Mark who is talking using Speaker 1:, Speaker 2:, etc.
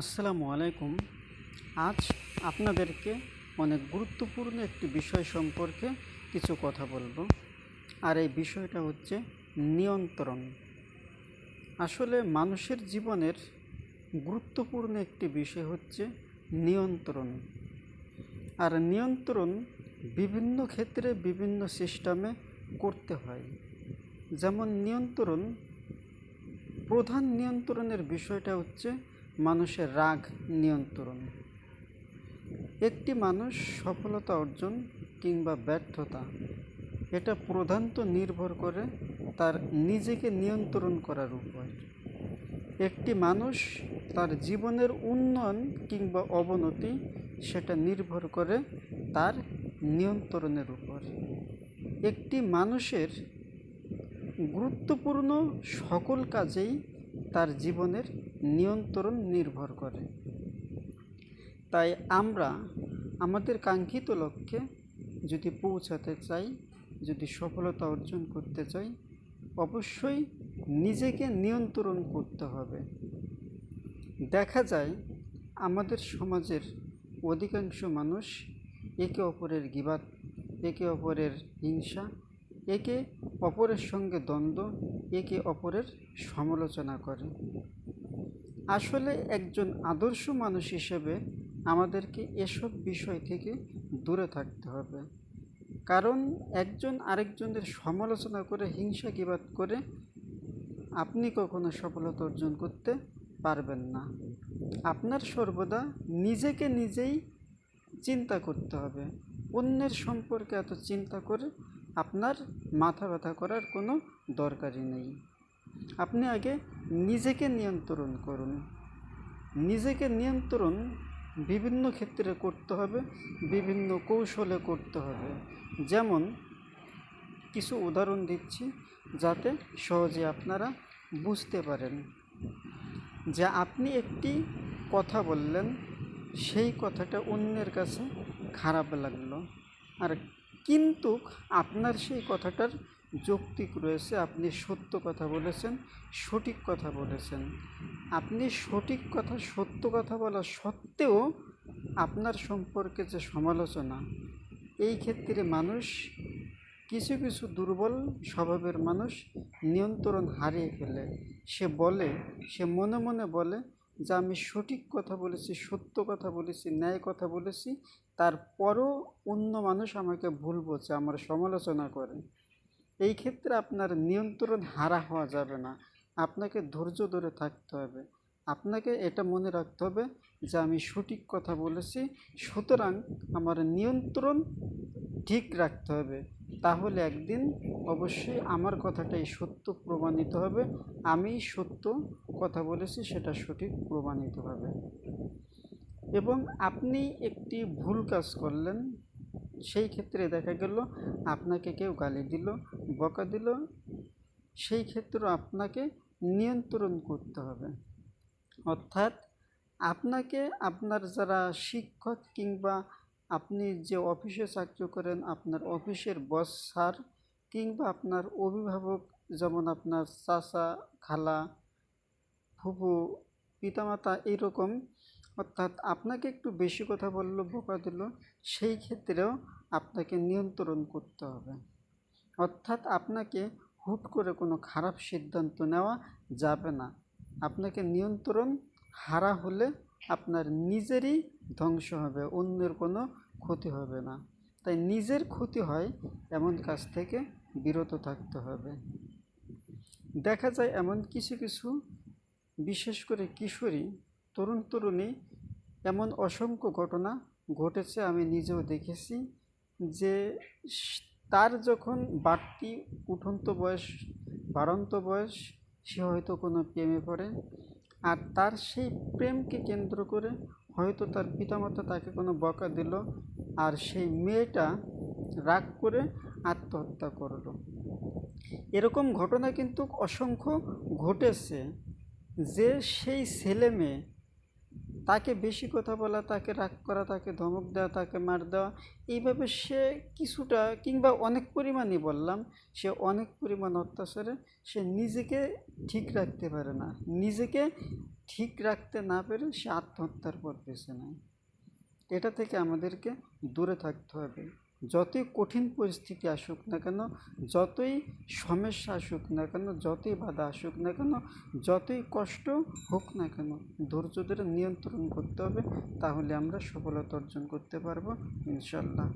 Speaker 1: আসসালামু আলাইকুম। আজ আপনাদেরকে অনেক গুরুত্বপূর্ণ একটি বিষয় সম্পর্কে কিছু কথা বলবো। আর এই বিষয়টা হচ্ছে নিয়ন্ত্রণ। আসলে মানুষের জীবনের গুরুত্বপূর্ণ একটি বিষয় হচ্ছে নিয়ন্ত্রণ। আর নিয়ন্ত্রণ বিভিন্ন ক্ষেত্রে বিভিন্ন সিস্টেমে করতে হয়। যেমন প্রধান নিয়ন্ত্রণের বিষয়টা হচ্ছে মানুষের রাগ নিয়ন্ত্রণ। একটি মানুষ সফলতা অর্জন কিংবা ব্যর্থতা, এটা প্রধানত নির্ভর করে তার নিজেকে নিয়ন্ত্রণ করার উপর। একটি মানুষ তার জীবনের উন্নয়ন কিংবা অবনতি, সেটা নির্ভর করে তার নিয়ন্ত্রণের উপর। একটি মানুষের গুরুত্বপূর্ণ সকল কাজেই তার জীবনের নিয়ন্ত্রণ নির্ভর করে। তাই আমরা আমাদের কাঙ্ক্ষিত লক্ষ্যে যদি পৌঁছাতে চাই, যদি সফলতা অর্জন করতে চাই, অবশ্যই নিজেকে নিয়ন্ত্রণ করতে হবে। দেখা যায় আমাদের সমাজের অধিকাংশ মানুষ একে অপরের গীবাত, একে অপরের হিংসা, একে অপরের সঙ্গে দ্বন্দ্ব, একে অপরের সমালোচনা করে। আসলে একজন আদর্শ মানুষ হিসেবে আমাদেরকে এসব বিষয় থেকে দূরে থাকতে হবে। কারণ একজন আরেকজনের সমালোচনা করে, হিংসা গীবাত করে আপনি কখনো সফলতা অর্জন করতে পারবেন না। আপনার সর্বদা নিজেকে নিজেই চিন্তা করতে হবে। অন্যের সম্পর্কে এত চিন্তা করে আপনার মাথা ব্যথা করার কোনো দরকারই নেই। আপনি আগে নিজেকে নিয়ন্ত্রণ করুন। নিজেকে নিয়ন্ত্রণ বিভিন্ন ক্ষেত্রে করতে হবে, বিভিন্ন কৌশলে করতে হবে। যেমন কিছু উদাহরণ দিচ্ছি যাতে সহজে আপনারা বুঝতে পারেন। যে আপনি একটি কথা বললেন, সেই কথাটা অন্যের কাছে খারাপ লাগলো, আর কিন্তু আপনার সেই কথাটার যৌক্তিক রয়েছে, আপনি সত্য কথা বলেছেন, সঠিক কথা বলেছেন। আপনি সঠিক কথা, সত্য কথা বলা সত্ত্বেও আপনার সম্পর্কে যে সমালোচনা, এই ক্ষেত্রে মানুষ, কিছু কিছু দুর্বল স্বভাবের মানুষ নিয়ন্ত্রণ হারিয়ে ফেলে। সে মনে মনে বলে যে আমি সঠিক কথা বলেছি, সত্য কথা বলেছি, ন্যায় কথা বলেছি, তারপরও অন্য মানুষ আমাকে ভুল বলছে, আমার সমালোচনা করে। এই ক্ষেত্রে আপনার নিয়ন্ত্রণ হারা হওয়া যাবে না। আপনাকে ধৈর্য ধরে থাকতে হবে। আপনাকে এটা মনে রাখতে হবে যে আমি সঠিক কথা বলেছি, সুতরাং আমার নিয়ন্ত্রণ ঠিক রাখতে হবে। তাহলে একদিন অবশ্যই আমার কথাটাই সত্য প্রমাণিত হবে। আমি সত্য কথা বলেছি, সেটা সঠিক প্রমাণিত হবে। এবং আপনি একটি ভুল কাজ করলেন, সেই ক্ষেত্রে দেখা গেল আপনাকে কেউ গালি দিল, বকা দিল, সেই ক্ষেত্রে আপনাকে নিয়ন্ত্রণ করতে হবে। অর্থাৎ আপনাকে আপনার যারা শিক্ষক কিংবা আপনি যে অফিসে চাকরি করেন, আপনার অফিসের বস স্যার কিংবা আপনার অভিভাবক, যেমন আপনার চাচা, খালা, ফুফু, পিতামাতা, এইরকম, অর্থাৎ আপনাকে একটু বেশি কথা বললো, বকা দিল, সেই ক্ষেত্রেও আপনাকে নিয়ন্ত্রণ করতে হবে। অর্থাৎ আপনাকে হুট করে কোনো খারাপ সিদ্ধান্ত নেওয়া যাবে না। আপনাকে নিয়ন্ত্রণ হারা হলে আপনার নিজেরই ধ্বংস হবে, অন্যের কোনো ক্ষতি হবে না। তাই নিজের ক্ষতি হয় এমন কাজ থেকে বিরত থাকতে হবে। দেখা যায় এমন কিছু কিছু, বিশেষ করে কিশোরী, তরুণী, এমন অসংখ্য ঘটনা ঘটেছে, আমি নিজেও দেখেছি, যে তার যখন বাড়তি উঠন্ত বয়স, বাড়ন্ত বয়স, সে হয়তো কোনো প্রেমে পড়ে, আর তার সেই প্রেমকে কেন্দ্র করে হয়তো তার পিতামাতা তাকে কোনো বকা দিল, আর সেই মেয়েটা রাগ করে আত্মহত্যা করলো। এরকম ঘটনা কিন্তু অসংখ্য ঘটেছে, যে সেই ছেলে মেয়ে, তাকে বেশি কথা বলা, তাকে রাগ করা, তাকে ধমক দেওয়া, তাকে মার দেওয়া, এইভাবে সে কিছুটা কিংবা অনেক পরিমাণই বললাম, সে অনেক পরিমাণ অত্যাচারে সে নিজেকে ঠিক রাখতে পারে না, নিজেকে ঠিক রাখতে না পেরে সে আত্মহত্যার পথ বেছে নেয়। এটা থেকে আমাদেরকে দূরে থাকতে হবে। যতই কঠিন পরিস্থিতি আসুক না কেন, যতই সমস্যা আসুক না কেন, যতই বাধা আসুক না কেন, যতই কষ্ট হোক না কেন, ধৈর্য ধরে নিয়ন্ত্রণ করতে হবে। তাহলে আমরা সফলতা অর্জন করতে পারবো ইনশাল্লাহ।